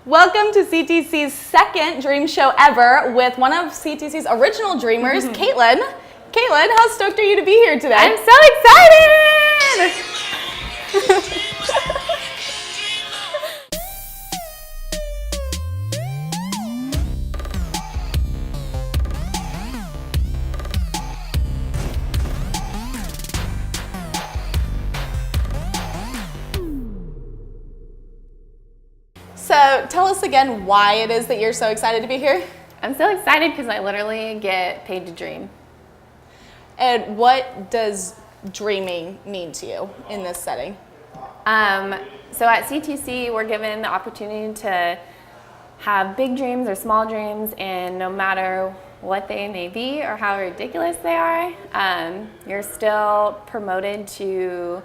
Welcome to CTC's second dream show ever with one of CTC's original dreamers, Caitlin. Caitlin, how stoked are you to be here today? I'm so excited! So tell us again why it is that you're so excited to be here. I'm so excited because I literally get paid to dream. And what does dreaming mean to you in this setting? So at CTC, we're given the opportunity to have big dreams or small dreams, and no matter what they may be or how ridiculous they are, you're still promoted to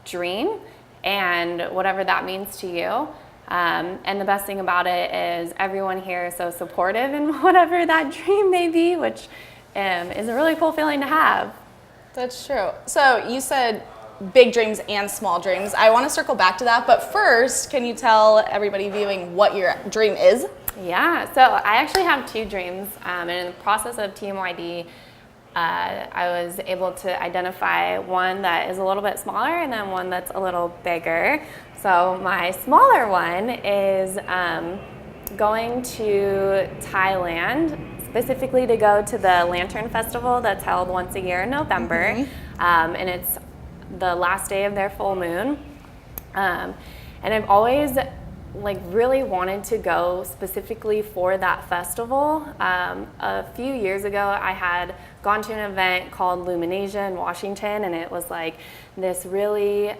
dream and whatever that means to you. And the best thing about it is everyone here is so supportive in whatever that dream may be, which is a really cool feeling to have. That's true. So you said big dreams and small dreams. I want to circle back to that, but first, can you tell everybody viewing what your dream is? Yeah, so I actually have two dreams, and in the process of TMYD, I was able to identify one that is a little bit smaller and then one that's a little bigger. So my smaller one is going to Thailand, specifically to go to the Lantern Festival that's held once a year in November, and it's the last day of their full moon. And I've always really wanted to go specifically for that festival. A few years ago, I had gone to an event called Luminasia in Washington, and it was like this really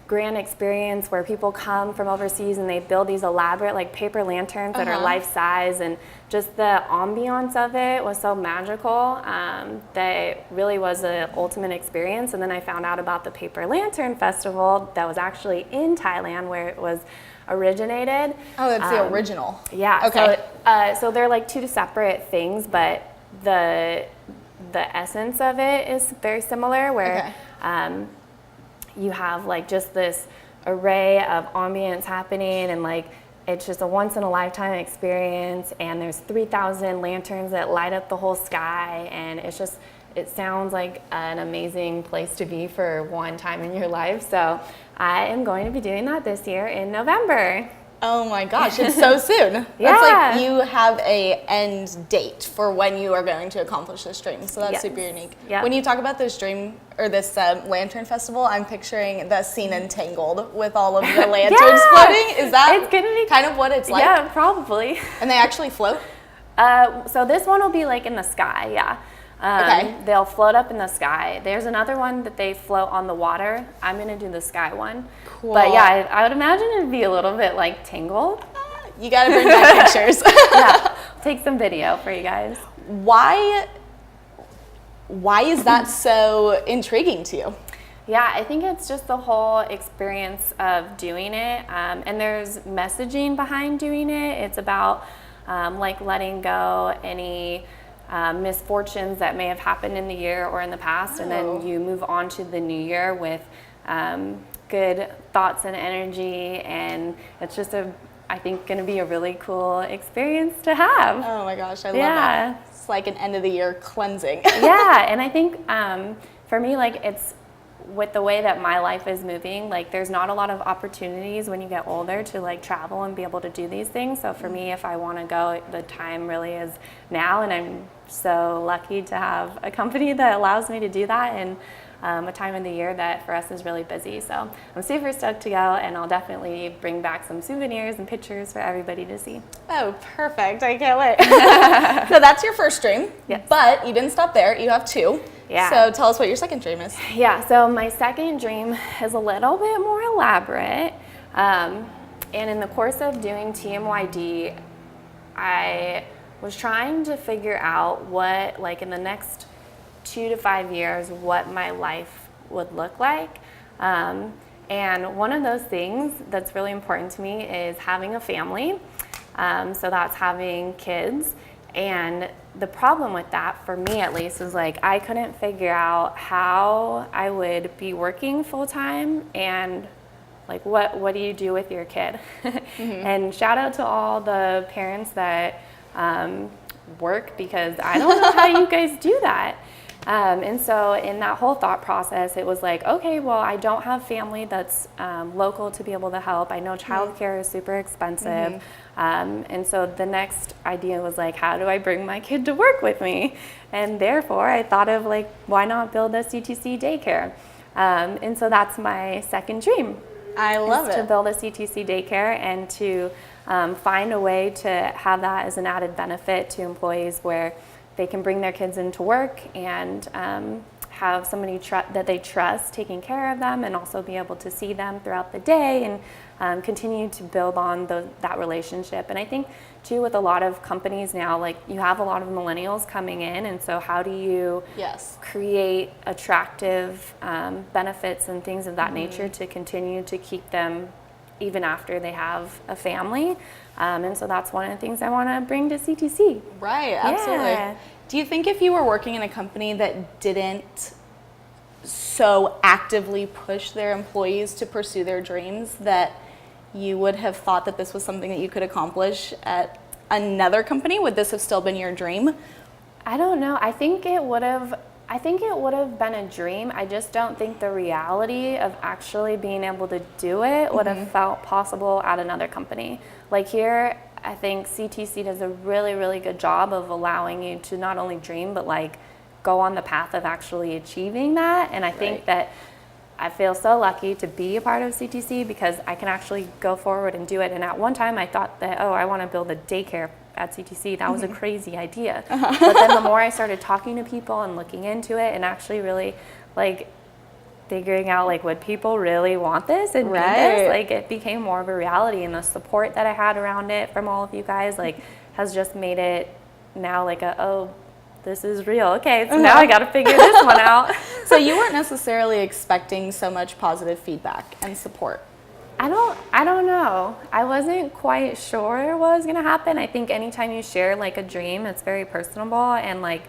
grand experience where people come from overseas and they build these elaborate paper lanterns that are life-size, and just the ambiance of it was so magical that it really was an ultimate experience. And then I found out about the Paper Lantern Festival that was actually in Thailand, where it was originated. Oh, that's the original. Yeah. Okay. So they're like two separate things, but the essence of it is very similar, where you have just this array of ambience happening, and it's just a once in a lifetime experience, and there's 3,000 lanterns that light up the whole sky, and it sounds like an amazing place to be for one time in your life. So I am going to be doing that this year in November. Oh my gosh, it's so soon. Yeah. That's you have a end date for when you are going to accomplish this dream. So that's super unique. Yep. When you talk about this dream or this Lantern Festival, I'm picturing the scene in Tangled with all of the lanterns floating. Is that it's gonna be kind of what it's like? Yeah, probably. And they actually float? So this one will be in the sky, yeah. They'll float up in the sky. There's another one that they float on the water. I'm going to do the sky one. Cool. But yeah, I would imagine it'd be a little bit like Tangled. You got to bring back pictures. Yeah, take some video for you guys. Why is that so intriguing to you? Yeah, I think it's just the whole experience of doing it. And there's messaging behind doing it. It's about letting go any misfortunes that may have happened in the year or in the past, and then you move on to the new year with good thoughts and energy, and it's just I think going to be a really cool experience to have. Oh my gosh, I love that. It's like an end of the year cleansing. Yeah, and I think for me, it's with the way that my life is moving, there's not a lot of opportunities when you get older to travel and be able to do these things. So for me, if I want to go, the time really is now, and I'm so lucky to have a company that allows me to do that, and a time in the year that for us is really busy. So I'm super stoked to go, and I'll definitely bring back some souvenirs and pictures for everybody to see. Oh, perfect. I can't wait. So that's your first dream. Yes. But you didn't stop there. You have two. Yeah. So tell us what your second dream is. Yeah, so my second dream is a little bit more elaborate. And in the course of doing TMYD, I was trying to figure out what, in the next 2 to 5 years, what my life would look like. And one of those things that's really important to me is having a family. So that's having kids. And the problem with that, for me at least, is I couldn't figure out how I would be working full time and like what do you do with your kid? And shout out to all the parents that work, because I don't know how you guys do that. And so in that whole thought process, it was like, okay, well, I don't have family that's local to be able to help. I know childcare is super expensive. And so the next idea was like, how do I bring my kid to work with me? And therefore, I thought of like, why not build a CTC daycare? And so that's my second dream. I love it. To build a CTC daycare and to find a way to have that as an added benefit to employees, where they can bring their kids into work and have somebody that they trust taking care of them, and also be able to see them throughout the day and continue to build on that relationship. And I think too, with a lot of companies now, like you have a lot of millennials coming in, and so how do you create attractive benefits and things of that nature to continue to keep them even after they have a family? And so that's one of the things I want to bring to CTC. Right, absolutely. Yeah. Do you think if you were working in a company that didn't so actively push their employees to pursue their dreams, that you would have thought that this was something that you could accomplish at another company? Would this have still been your dream? I don't know. I think it would have been a dream. I just don't think the reality of actually being able to do it would have felt possible at another company. Like here, I think CTC does a really, really good job of allowing you to not only dream, but like go on the path of actually achieving that. And I think that I feel so lucky to be a part of CTC, because I can actually go forward and do it. And at one time I thought that, oh, I want to build a daycare at CTC. That was a crazy idea. But then the more I started talking to people and looking into it and actually really like figuring out like, would people really want this and need this? Like it became more of a reality, and the support that I had around it from all of you guys like has just made it now like this is real. Okay, so now I got to figure this one out. So you weren't necessarily expecting so much positive feedback and support? I don't know. I wasn't quite sure what was going to happen. I think anytime you share like a dream, it's very personable, and like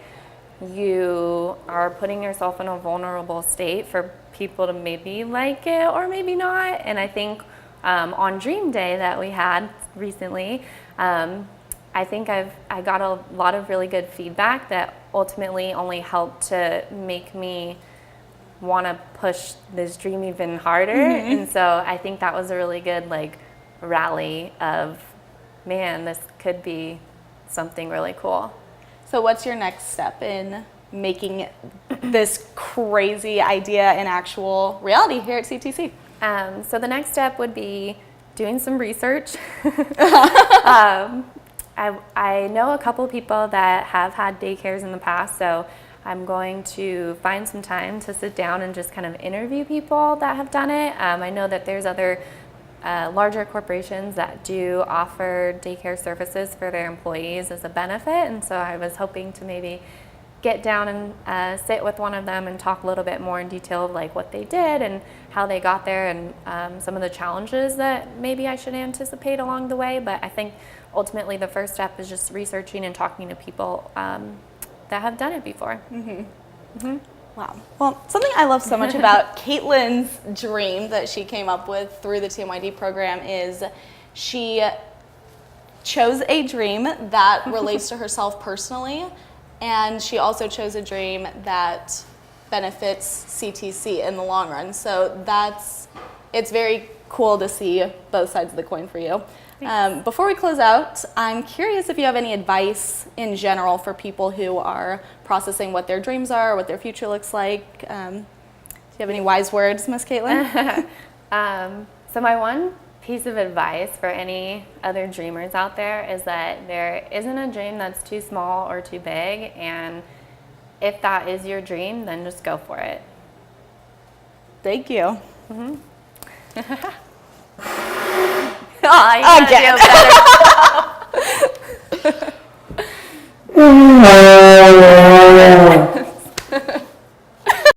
you are putting yourself in a vulnerable state for people to maybe like it or maybe not. And I think on Dream Day that we had recently, I think I got a lot of really good feedback that ultimately only helped to make me want to push this dream even harder. And so I think that was a really good like rally of, man, this could be something really cool. So what's your next step in making this crazy idea an actual reality here at CTC? So the next step would be doing some research. I know a couple people that have had daycares in the past, so I'm going to find some time to sit down and just kind of interview people that have done it. I know that there's other larger corporations that do offer daycare services for their employees as a benefit, and so I was hoping to maybe get down and sit with one of them and talk a little bit more in detail of like what they did and how they got there, and some of the challenges that maybe I should anticipate along the way. But I think ultimately the first step is just researching and talking to people that have done it before. Wow. Well, something I love so much about Caitlin's dream that she came up with through the TMYD program is she chose a dream that relates to herself personally, and she also chose a dream that benefits CTC in the long run. So it's very cool to see both sides of the coin for you. Before we close out, I'm curious if you have any advice in general for people who are processing what their dreams are, what their future looks like. Do you have any wise words, Miss Caitlin? So my one piece of advice for any other dreamers out there is that there isn't a dream that's too small or too big, and if that is your dream, then just go for it. Thank you. Oh, you again. Do better.